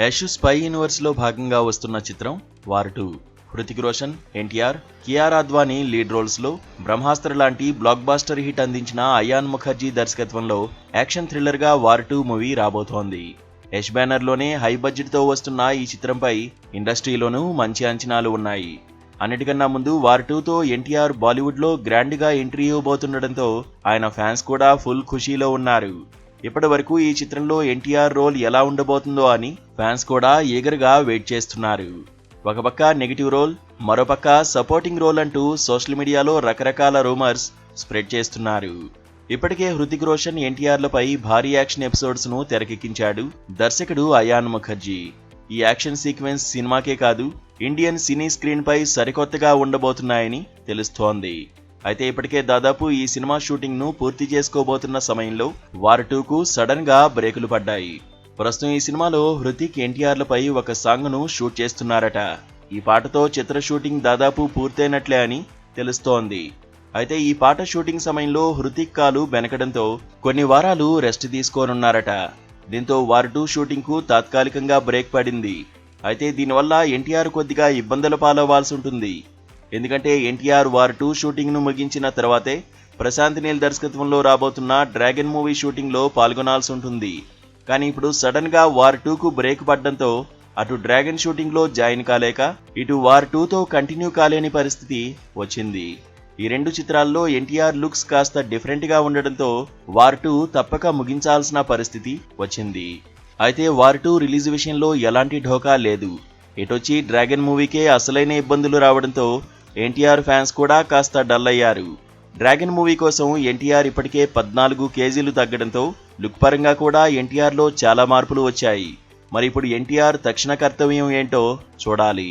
Yash spy universe లో భాగంగా వస్తున్న చిత్రం War 2. Hrithik Roshan, NTR, Kiara Advani lead roles లో బ్రహ్మాస్త్ర లాంటి బ్లాక్ బాస్టర్ హిట్ అందించిన అయాన్ ముఖర్జీ దర్శకత్వంలో యాక్షన్ థ్రిల్లర్ గా వార్ 2 మూవీ రాబోతోంది. యష్ బ్యానర్ లోనే హై బడ్జెట్ తో వస్తున్న ఈ చిత్రంపై ఇండస్ట్రీలోనూ మంచి అంచనాలు ఉన్నాయి. అన్నిటికన్నా ముందు వార్ 2తో ఎన్టీఆర్ బాలీవుడ్ లో గ్రాండ్ గా ఎంట్రీ ఇవ్వబోతుండటంతో ఆయన ఫ్యాన్స్ కూడా ఫుల్ ఖుషీలో ఉన్నారు. ఇప్పటి వరకు ఈ చిత్రంలో ఎన్టీఆర్ రోల్ ఎలా ఉండబోతుందో అని ఫ్యాన్స్ కూడా ఈగర్గా వెయిట్ చేస్తున్నారు. ఒక పక్క నెగిటివ్ రోల్, మరోపక్క సపోర్టింగ్ రోల్ అంటూ సోషల్ మీడియాలో రకరకాల రూమర్స్ స్ప్రెడ్ చేస్తున్నారు. ఇప్పటికే హృతిక్ రోషన్ ఎన్టీఆర్లపై భారీ యాక్షన్ ఎపిసోడ్స్ ను తెరకెక్కించాడు దర్శకుడు అయాన్ ముఖర్జీ. ఈ యాక్షన్ సీక్వెన్స్ సినిమాకే కాదు, ఇండియన్ సినీ స్క్రీన్ పై సరికొత్తగా ఉండబోతున్నాయని తెలుస్తోంది. అయితే ఇప్పటికే దాదాపు ఈ సినిమా షూటింగ్ ను పూర్తి చేసుకోబోతున్న సమయంలో వార్ 2కు సడన్ గా బ్రేకులు పడ్డాయి. ప్రస్తుతం ఈ సినిమాలో హృతిక్ ఎన్టీఆర్లపై ఒక సాంగ్ ను షూట్ చేస్తున్నారట. ఈ పాటతో చిత్ర షూటింగ్ దాదాపు పూర్తయినట్లే అని తెలుస్తోంది. అయితే ఈ పాట షూటింగ్ సమయంలో హృతిక్ కాలు బెనకడంతో కొన్ని వారాలు రెస్ట్ తీసుకోనున్నారట. దీంతో వార్ 2 షూటింగ్ కు తాత్కాలికంగా బ్రేక్ పడింది. అయితే దీనివల్ల ఎన్టీఆర్ కొద్దిగా ఇబ్బందుల పాలవ్వాల్సి ఉంటుంది. ఎందుకంటే ఎన్టీఆర్ వార్ 2 షూటింగ్ ను ముగించిన తర్వాతే ప్రశాంత్ నీల్ దర్శకత్వంలో రాబోతున్న డ్రాగన్ మూవీ షూటింగ్ లో పాల్గొనాల్సి ఉంటుంది. కానీ ఇప్పుడు సడన్ గా వార్ 2కు బ్రేక్ పడడంతో అటు డ్రాగన్ షూటింగ్ లో జాయిన్ కాలేక ఇటు వార్ 2తో కంటిన్యూ కాలేని పరిస్థితి వచ్చింది. ఈ రెండు చిత్రాల్లో ఎన్టీఆర్ లుక్స్ కాస్త డిఫరెంట్ గా ఉండడంతో వార్ 2 తప్పక ముగించాల్సిన పరిస్థితి వచ్చింది. అయితే వార్ 2 రిలీజ్ విషయంలో ఎలాంటి ఢోకా లేదు. ఇటొచ్చి డ్రాగన్ మూవీకే అసలైన ఇబ్బందులు రావడంతో ఎన్టీఆర్ ఫ్యాన్స్ కూడా కాస్త డల్ అయ్యారు. డ్రాగన్ మూవీ కోసం ఎన్టీఆర్ ఇప్పటికే 14 కేజీలు తగ్గడంతో లుక్ పరంగా కూడా ఎన్టీఆర్లో చాలా మార్పులు వచ్చాయి. మరి ఇప్పుడు ఎన్టీఆర్ తక్షణ కర్తవ్యం ఏంటో చూడాలి.